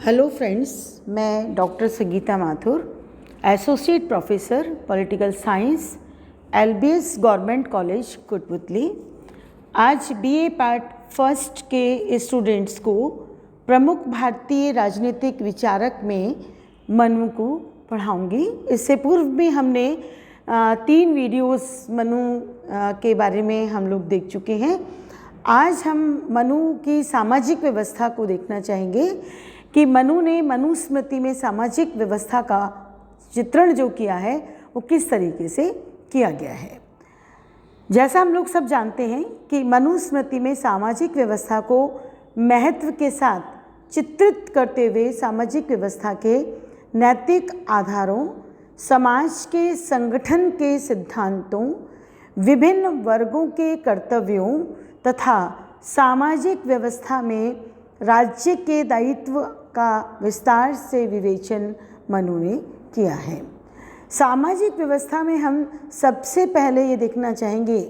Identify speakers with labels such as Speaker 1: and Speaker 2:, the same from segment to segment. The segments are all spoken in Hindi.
Speaker 1: हेलो फ्रेंड्स, मैं doctor Sangeeta Mathur, associate professor political science, LBS government college Kotputli. आज बीए पार्ट फर्स्ट के स्टूडेंट्स को प्रमुख भारतीय राजनीतिक विचारक में मनु को पढ़ाऊंगी। इससे पूर्व भी हमने 3 वीडियोस मनु के बारे में हम लोग देख चुके हैं। आज हम मनु की सामाजिक व्यवस्था को देखना चाहेंगे कि मनु ने मनुस्मृति में सामाजिक व्यवस्था का चित्रण जो किया है वो किस तरीके से किया गया है। जैसा हम लोग सब जानते हैं कि मनुस्मृति में सामाजिक व्यवस्था को महत्व के साथ चित्रित करते हुए सामाजिक व्यवस्था के नैतिक आधारों, समाज के संगठन के सिद्धांतों, विभिन्न वर्गों के कर्तव्यों तथा सामाजिक व्यवस्था में राज्य के दायित्व का विस्तार से विवेचन मनु ने किया है। सामाजिक व्यवस्था में हम सबसे पहले ये देखना चाहेंगे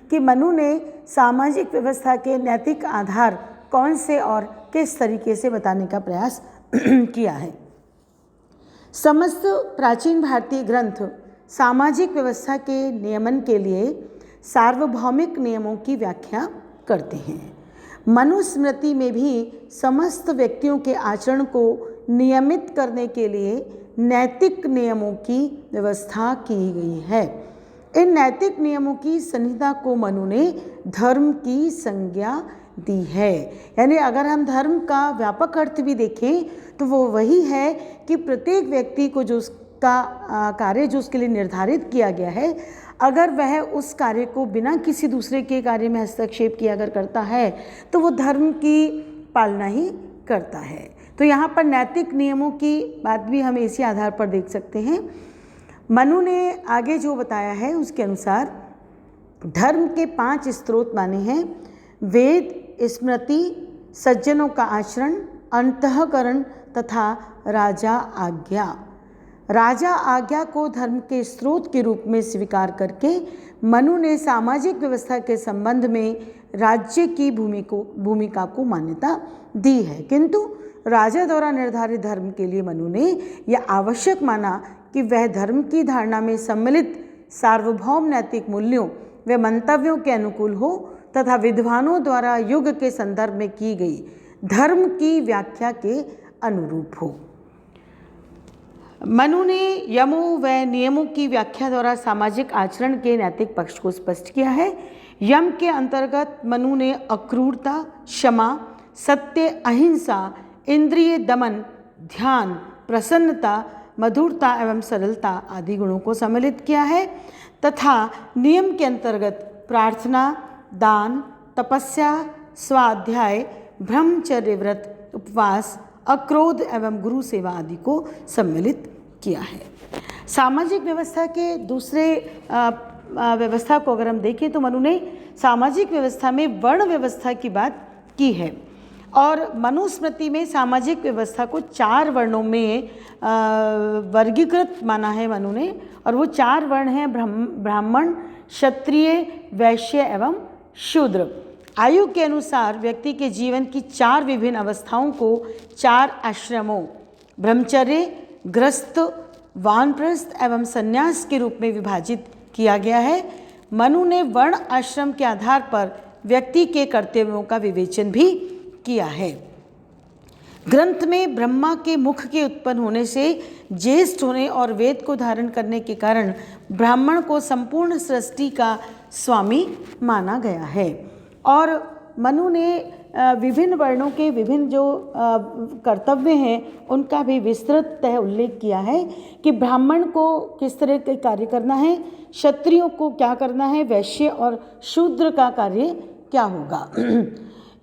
Speaker 1: कि मनु ने सामाजिक व्यवस्था के नैतिक आधार कौन से और किस तरीके से बताने का प्रयास किया है। समस्त प्राचीन भारतीय ग्रंथ सामाजिक व्यवस्था के नियमन के लिए सार्वभौमिक नियमों की व्याख्या करते हैं। मनुस्मृति में भी समस्त व्यक्तियों के आचरण को नियमित करने के लिए नैतिक नियमों की व्यवस्था की गई है। इन नैतिक नियमों की संहिता को मनु ने धर्म की संज्ञा दी है। यानी अगर हम धर्म का व्यापक अर्थ भी देखें तो वो वही है कि प्रत्येक व्यक्ति को जो उसका कार्य जो उसके लिए निर्धारित किया गया है, अगर वह उस कार्य को बिना किसी दूसरे के कार्य में हस्तक्षेप किया अगर करता है तो वो धर्म की पालना ही करता है। तो यहाँ पर नैतिक नियमों की बात भी हम इसी आधार पर देख सकते हैं। मनु ने आगे जो बताया है उसके अनुसार धर्म के 5 स्रोत माने हैं: वेद, स्मृति, सज्जनों का आचरण, अंतःकरण तथा राजा आज्ञा। राजा आज्ञा को धर्म के स्रोत के रूप में स्वीकार करके मनु ने सामाजिक व्यवस्था के संबंध में राज्य की भूमिका को मान्यता दी है। किंतु राजा द्वारा निर्धारित धर्म के लिए मनु ने यह आवश्यक माना कि वह धर्म की धारणा में सम्मिलित सार्वभौम नैतिक मूल्यों व मंतव्यों के अनुकूल हो तथा विद्वानों द्वारा युग के संदर्भ में की गई धर्म की व्याख्या के अनुरूप हो। मनु ने यमों व नियमों की व्याख्या द्वारा सामाजिक आचरण के नैतिक पक्ष को स्पष्ट किया है। यम के अंतर्गत मनु ने अक्रूरता, क्षमा, सत्य, अहिंसा, इंद्रिय दमन, ध्यान, प्रसन्नता, मधुरता एवं सरलता आदि गुणों को सम्मिलित किया है तथा नियम के अंतर्गत प्रार्थना, दान, तपस्या, स्वाध्याय, ब्रह्मचर्य व्रत, उपवास, अक्रोध एवं गुरु सेवा आदि को सम्मिलित किया है। सामाजिक व्यवस्था के दूसरे व्यवस्था को अगर हम देखें तो मनु ने सामाजिक व्यवस्था में वर्ण व्यवस्था की बात की है और मनुस्मृति में सामाजिक व्यवस्था को 4 वर्णों में वर्गीकृत माना है मनु ने, और वो 4 वर्ण हैं: ब्राह्मण, क्षत्रिय, वैश्य एवं शूद्र। आयु के अनुसार व्यक्ति के जीवन की 4 विभिन्न अवस्थाओं को 4 आश्रमों ब्रह्मचर्य, गृहस्थ, वानप्रस्थ एवं संन्यास के रूप में विभाजित किया गया है। मनु ने वर्ण आश्रम के आधार पर व्यक्ति के कर्तव्यों का विवेचन भी किया है। ग्रंथ में ब्रह्मा के मुख के उत्पन्न होने से ज्येष्ठ होने और वेद को धारण करने के कारण ब्राह्मण को संपूर्ण सृष्टि का स्वामी माना गया है। और मनु ने विभिन्न वर्णों के विभिन्न जो कर्तव्य हैं उनका भी विस्तृततः उल्लेख किया है कि ब्राह्मण को किस तरह के कार्य करना है, क्षत्रियों को क्या करना है, वैश्य और शूद्र का कार्य क्या होगा।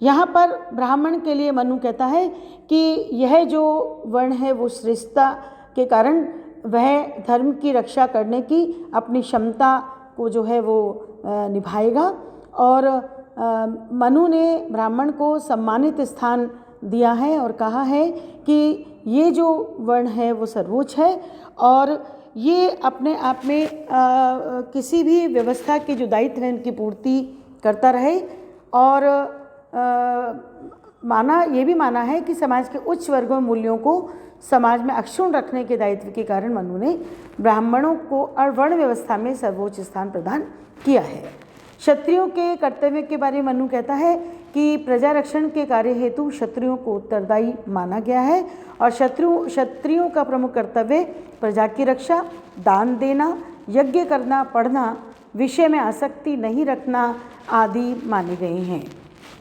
Speaker 1: यहाँ पर ब्राह्मण के लिए मनु कहता है कि यह जो वर्ण है वो श्रेष्ठता के कारण वह धर्म की रक्षा करने की अपनी क्षमता को जो है वो निभाएगा। और मनु ने ब्राह्मण को सम्मानित स्थान दिया है और कहा है कि ये जो वर्ण है वो सर्वोच्च है और ये अपने आप में किसी भी व्यवस्था के जो दायित्व हैं उनकी पूर्ति करता रहे और ये भी माना है कि समाज के उच्च वर्गों में मूल्यों को समाज में अक्षुण्ण रखने के दायित्व के कारण मनु ने ब्राह्मणों को वर्ण व्यवस्था में सर्वोच्च स्थान प्रदान किया है। क्षत्रियों के कर्तव्य के बारे में मनु कहता है कि प्रजा रक्षण के कार्य हेतु क्षत्रियों को उत्तरदायी माना गया है और क्षत्रियों का प्रमुख कर्तव्य प्रजा की रक्षा, दान देना, यज्ञ करना, पढ़ना, विषय में आसक्ति नहीं रखना आदि माने गए हैं।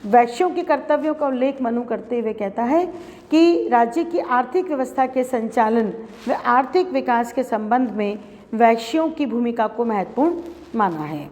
Speaker 1: वैश्यों के कर्तव्यों का उल्लेख मनु करते हुए कहता है कि राज्य की आर्थिक व्यवस्था के संचालन व आर्थिक विकास के संबंध में वैश्यों की भूमिका को महत्वपूर्ण माना है।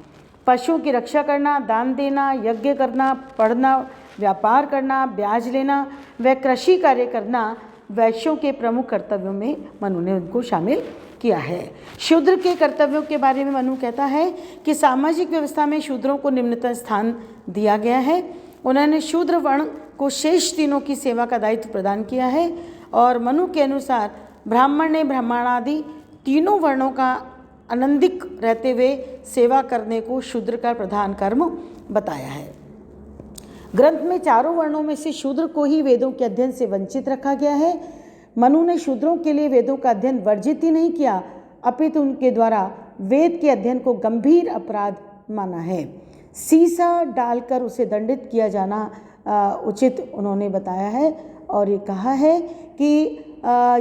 Speaker 1: पशुओं की रक्षा करना, दान देना, यज्ञ करना, पढ़ना, व्यापार करना, ब्याज लेना व कृषि कार्य करना वैश्यों के प्रमुख कर्तव्यों में मनु ने उनको शामिल किया है। शूद्र के कर्तव्यों के बारे में मनु कहता है कि सामाजिक व्यवस्था में शूद्रों को निम्नतम स्थान दिया गया है। उन्होंने शूद्र वर्ण को शेष तीनों की सेवा का दायित्व प्रदान किया है और मनु के अनुसार ब्राह्मण ने ब्राह्मणादि तीनों वर्णों का अनंदिक रहते हुए सेवा करने को शूद्र का प्रधान कर्म बताया है। ग्रंथ में चारों वर्णों में से शूद्र को ही वेदों के अध्ययन से वंचित रखा गया है। मनु ने शूद्रों के लिए वेदों का अध्ययन वर्जित ही नहीं किया, अपितु उनके द्वारा वेद के अध्ययन को गंभीर अपराध माना है। सीसा डालकर उसे दंडित किया जाना उचित उन्होंने बताया है और ये कहा है कि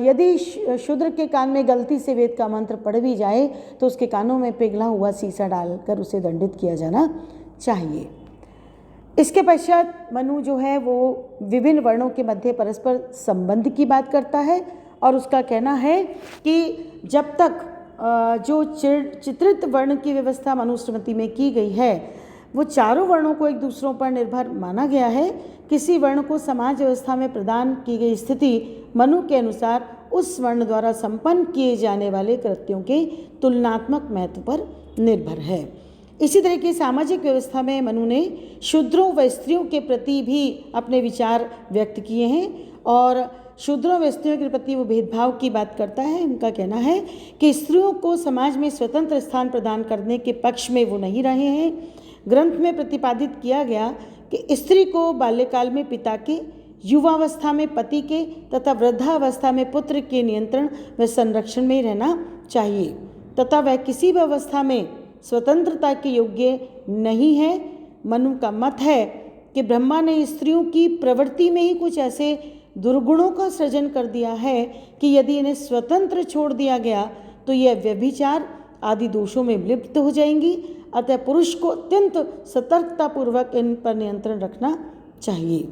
Speaker 1: यदि शूद्र के कान में गलती से वेद का मंत्र पढ़ भी जाए तो उसके कानों में पिघला हुआ सीसा डालकर उसे दंडित किया जाना चाहिए। इसके पश्चात मनु जो है वो विभिन्न वर्णों के मध्य परस्पर संबंध की बात करता है और उसका कहना है कि जब तक जो चित्रित वर्ण की व्यवस्था मनुस्मृति में की गई है वो चारों वर्णों को एक दूसरों पर निर्भर माना गया है। किसी वर्ण को समाज व्यवस्था में प्रदान की गई स्थिति मनु के अनुसार उस वर्ण द्वारा संपन्न किए जाने वाले कृत्यों के तुलनात्मक महत्व पर निर्भर है। इसी तरह की सामाजिक व्यवस्था में मनु ने शूद्रों व स्त्रियों के प्रति भी अपने विचार व्यक्त किए हैं और शूद्रों व स्त्रियों के प्रति वो भेदभाव की बात करता है। उनका कहना है कि स्त्रियों को समाज में स्वतंत्र स्थान प्रदान करने के पक्ष में वो नहीं रहे हैं। ग्रंथ में प्रतिपादित किया गया कि स्त्री को बाल्यकाल में पिता के, युवावस्था में पति के तथा वृद्धावस्था में पुत्र के नियंत्रण व संरक्षण में रहना चाहिए तथा वह किसी भी अवस्था में स्वतंत्रता के योग्य नहीं है। मनु का मत है कि ब्रह्मा ने स्त्रियों की प्रवृत्ति में ही कुछ ऐसे दुर्गुणों का सृजन कर दिया है कि यदि इन्हें स्वतंत्र छोड़ दिया गया तो यह व्यभिचार आदि दोषों में लिप्त हो जाएंगी। अतः पुरुष को अत्यंत सतर्कतापूर्वक इन पर नियंत्रण रखना चाहिए।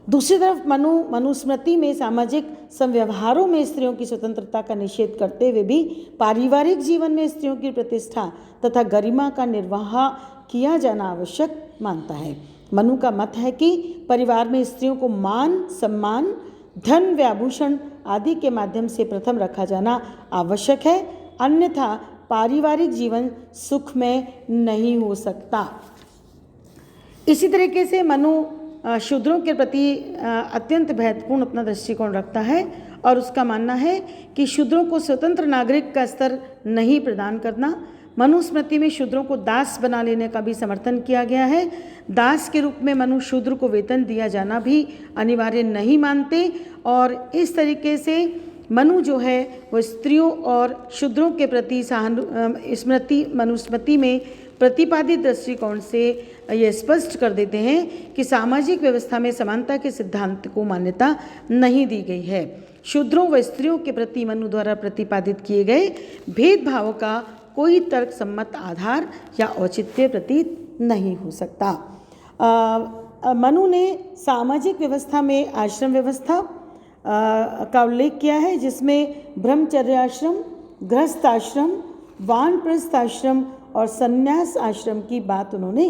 Speaker 1: दूसरी तरफ मनुस्मृति में सामाजिक संव्यवहारों में स्त्रियों की स्वतंत्रता का निषेध करते हुए भी पारिवारिक जीवन में स्त्रियों की प्रतिष्ठा तथा गरिमा का निर्वाह किया जाना आवश्यक मानता है। मनु का मत है कि परिवार में स्त्रियों को मान, सम्मान, धन व आभूषण आदि के माध्यम से प्रथम रखा जाना आवश्यक है, अन्यथा पारिवारिक जीवन सुखमय नहीं हो सकता। इसी तरीके से मनु शूद्रों के प्रति अत्यंत महत्वपूर्ण अपना दृष्टिकोण रखता है और उसका मानना है कि शूद्रों को स्वतंत्र नागरिक का स्तर नहीं प्रदान करना। मनुस्मृति में शूद्रों को दास बना लेने का भी समर्थन किया गया है। दास के रूप में मनु शूद्र को वेतन दिया जाना भी अनिवार्य नहीं मानते और इस तरीके से मनु जो है वो स्त्रियों और शूद्रों के प्रति मनुस्मृति में प्रतिपादित दृष्टिकोण से ये स्पष्ट कर देते हैं कि सामाजिक व्यवस्था में समानता के सिद्धांत को मान्यता नहीं दी गई है। शूद्रों व स्त्रियों के प्रति मनु द्वारा प्रतिपादित किए गए भेदभाव का कोई तर्क सम्मत आधार या औचित्य प्रतीत नहीं हो सकता। मनु ने सामाजिक व्यवस्था में आश्रम व्यवस्था का उल्लेख किया है जिसमें ब्रह्मचर्याश्रम, गृहस्थ आश्रम, वानप्रस्थ आश्रम और संन्यास आश्रम की बात उन्होंने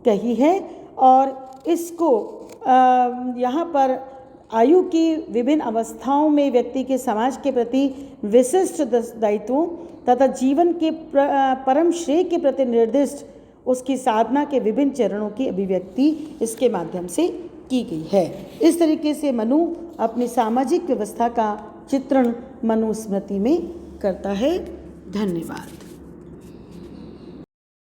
Speaker 1: कही है और इसको यहाँ पर आयु की विभिन्न अवस्थाओं में व्यक्ति के समाज के प्रति विशिष्ट दायित्वों तथा जीवन के परम श्रेय के प्रति निर्दिष्ट उसकी साधना के विभिन्न चरणों की अभिव्यक्ति इसके माध्यम से की गई है। इस तरीके से मनु अपनी सामाजिक व्यवस्था का चित्रण मनुस्मृति में करता है। धन्यवाद।